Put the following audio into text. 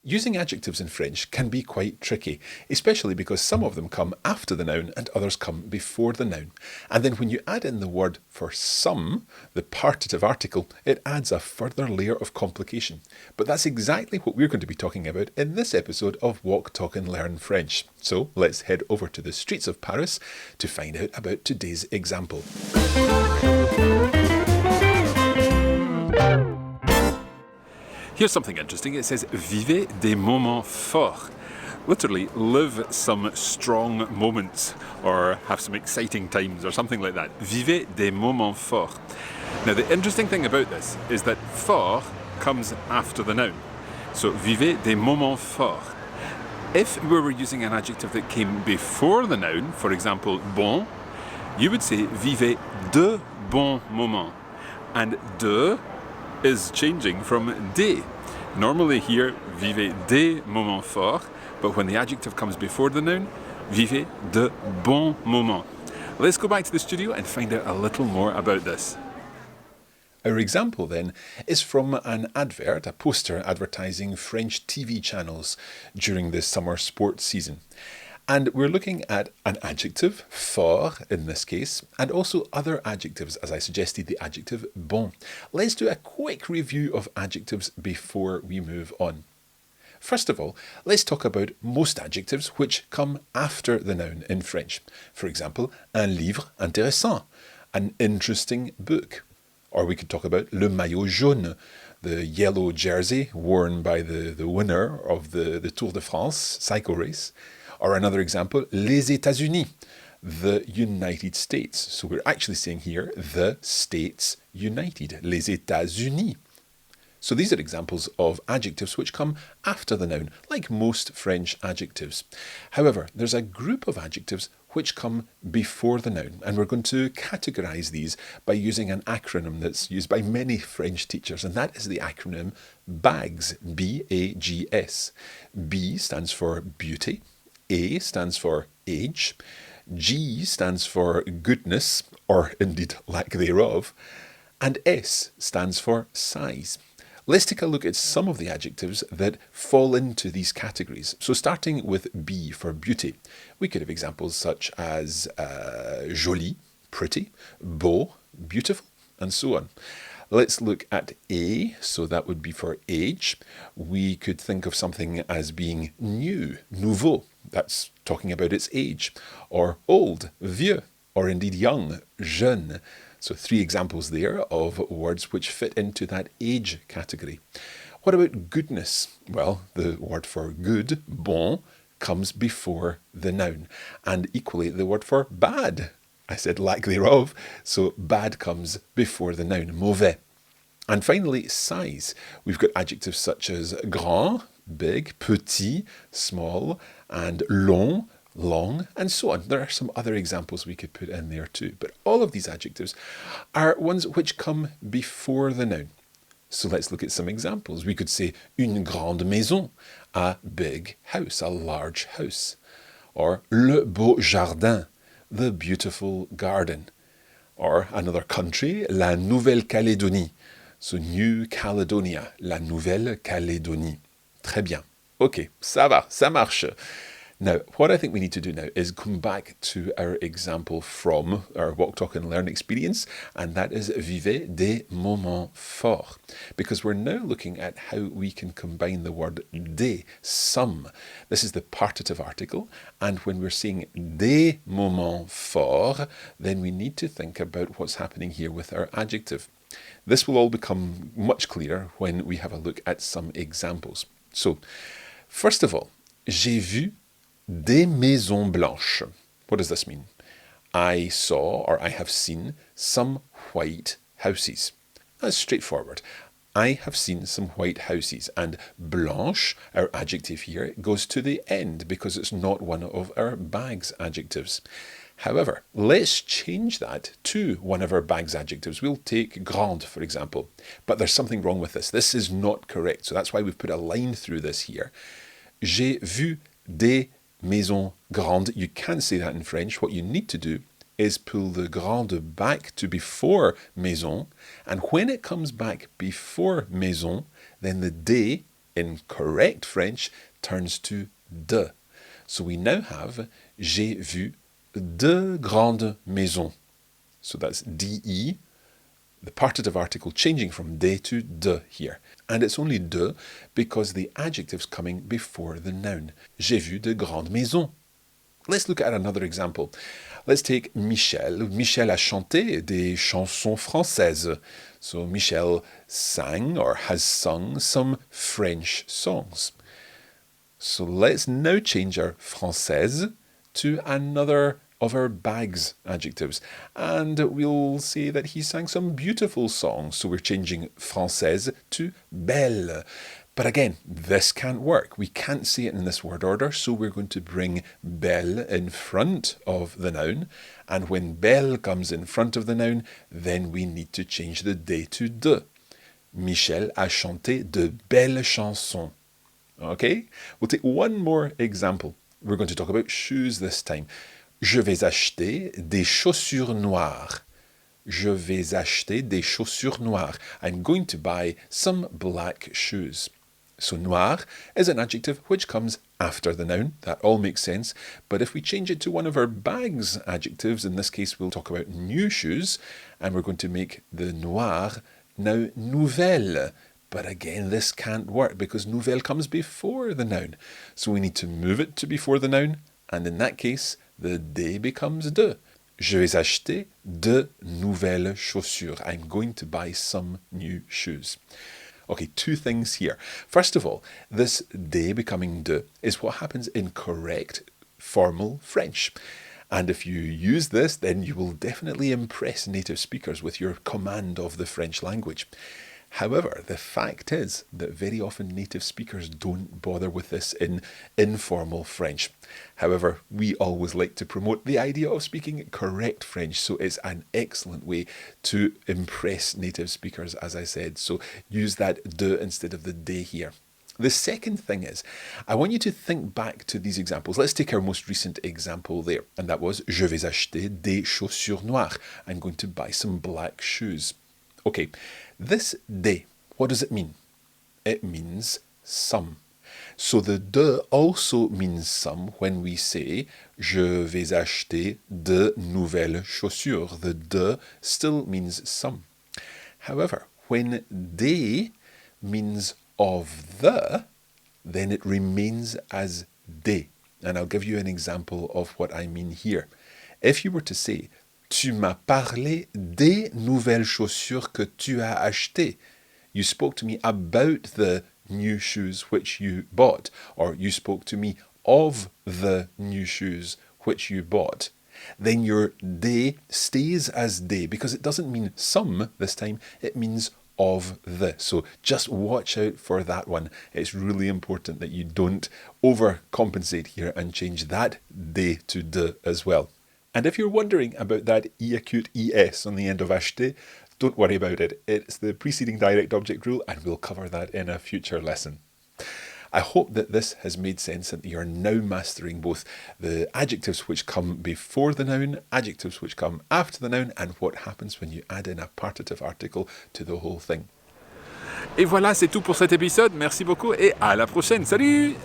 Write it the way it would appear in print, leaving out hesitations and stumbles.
Using adjectives in French can be quite tricky, especially because some of them come after the noun and others come before the noun. And then when you add in the word for some, the partitive article, it adds a further layer of complication. But that's exactly what we're going to be talking about in this episode of Walk, Talk and Learn French. So let's head over to the streets of Paris to find out about today's example. Here's something interesting. It says, Vivez des moments forts. Literally, live some strong moments or have some exciting times or something like that. Vivez des moments forts. Now, the interesting thing about this is that fort comes after the noun. So, vivez des moments forts. If we were using an adjective that came before the noun, for example, bon, you would say, vivez de bons moments. And de is changing from des. Normally here, vivez des moments forts, but when the adjective comes before the noun, vivez de bons moments. Let's go back to the studio and find out a little more about this. Our example then is from an advert, a poster advertising French TV channels during the summer sports season. And we're looking at an adjective, fort in this case, and also other adjectives, as I suggested, the adjective bon. Let's do a quick review of adjectives before we move on. First of all, let's talk about most adjectives which come after the noun in French. For example, un livre intéressant, an interesting book. Or we could talk about le maillot jaune, the yellow jersey worn by the winner of the Tour de France cycle race. Or another example, les États-Unis, the United States. So we're actually saying here, the States United, les États-Unis. So these are examples of adjectives which come after the noun, like most French adjectives. However, there's a group of adjectives which come before the noun, and we're going to categorise these by using an acronym that's used by many French teachers, and that is the acronym BAGS, B-A-G-S. B stands for beauty, A stands for age, G stands for goodness, or indeed lack thereof, and S stands for size. Let's take a look at some of the adjectives that fall into these categories. So starting with B for beauty, we could have examples such as joli, pretty, beau, beautiful, and so on. Let's look at A, so that would be for age. We could think of something as being new, nouveau, that's talking about its age, or old, vieux, or indeed young, jeune. So 3 examples there of words which fit into that age category. What about goodness? Well, the word for good, bon, comes before the noun. And equally, the word for bad, I said lack thereof, so bad comes before the noun, mauvais. And finally, size. We've got adjectives such as grand, big, petit, small, and long, long, and so on. There are some other examples we could put in there too. But all of these adjectives are ones which come before the noun. So let's look at some examples. We could say une grande maison, a big house, a large house. Or le beau jardin, the beautiful garden. Or another country, la Nouvelle-Calédonie. So New Caledonia, la Nouvelle-Calédonie. Très bien. Ok, ça va, ça marche. Now, what I think we need to do now is come back to our example from our Walk, Talk and Learn experience, and that is Vivez des moments forts, because we're now looking at how we can combine the word des, some. This is the partitive article, and when we're saying des moments forts, then we need to think about what's happening here with our adjective. This will all become much clearer when we have a look at some examples. So, first of all, j'ai vu des maisons blanches. What does this mean? I saw or I have seen some white houses. That's straightforward. I have seen some white houses, and blanche, our adjective here, goes to the end because it's not one of our bags adjectives. However, let's change that to one of our bags adjectives. We'll take grande, for example. But there's something wrong with this. This is not correct. So that's why we've put a line through this here. J'ai vu des maisons grandes. You can say that in French. What you need to do is pull the grande back to before maison. And when it comes back before maison, then the des in correct French turns to de. So we now have j'ai vu de grandes maisons. So that's de, the partitive article changing from de to de here. And it's only de because the adjective's coming before the noun. J'ai vu de grandes maisons. Let's look at another example. Let's take Michel. Michel a chanté des chansons françaises. So Michel sang or has sung some French songs. So let's now change our française to another of our bags adjectives. And we'll say that he sang some beautiful songs. So we're changing française to belle. But again, this can't work. We can't say it in this word order, so we're going to bring belle in front of the noun. And when belle comes in front of the noun, then we need to change the de to de. Michel a chanté de belles chansons. Okay? We'll take one more example. We're going to talk about shoes this time. Je vais acheter des chaussures noires. Je vais acheter des chaussures noires. I'm going to buy some black shoes. So noir is an adjective which comes after the noun. That all makes sense. But if we change it to one of our bags adjectives, in this case we'll talk about new shoes, and we're going to make the noir now nouvelle. But again, this can't work because nouvelle comes before the noun. So we need to move it to before the noun, and in that case, the de becomes de. Je vais acheter de nouvelles chaussures. I'm going to buy some new shoes. Okay, two things here. First of all, this de becoming de is what happens in correct formal French. And if you use this, then you will definitely impress native speakers with your command of the French language. However, the fact is that very often native speakers don't bother with this in informal French. However, we always like to promote the idea of speaking correct French, so it's an excellent way to impress native speakers, as I said. So use that de instead of the de here. The second thing is, I want you to think back to these examples. Let's take our most recent example there, and that was Je vais acheter des chaussures noires. I'm going to buy some black shoes. Okay, this de, what does it mean? It means some. So the de also means some when we say Je vais acheter de nouvelles chaussures. The de still means some. However, when de means of the, then it remains as des. And I'll give you an example of what I mean here. If you were to say Tu m'as parlé des nouvelles chaussures que tu as achetées. You spoke to me about the new shoes which you bought, or you spoke to me of the new shoes which you bought. Then your des stays as des because it doesn't mean some this time, it means of the. So just watch out for that one. It's really important that you don't overcompensate here and change that des to de as well. And if you're wondering about that E acute ES on the end of acheter, don't worry about it. It's the preceding direct object rule, and we'll cover that in a future lesson. I hope that this has made sense and that you're now mastering both the adjectives which come before the noun, adjectives which come after the noun, and what happens when you add in a partitive article to the whole thing. Et voilà, c'est tout pour cet épisode. Merci beaucoup et à la prochaine. Salut!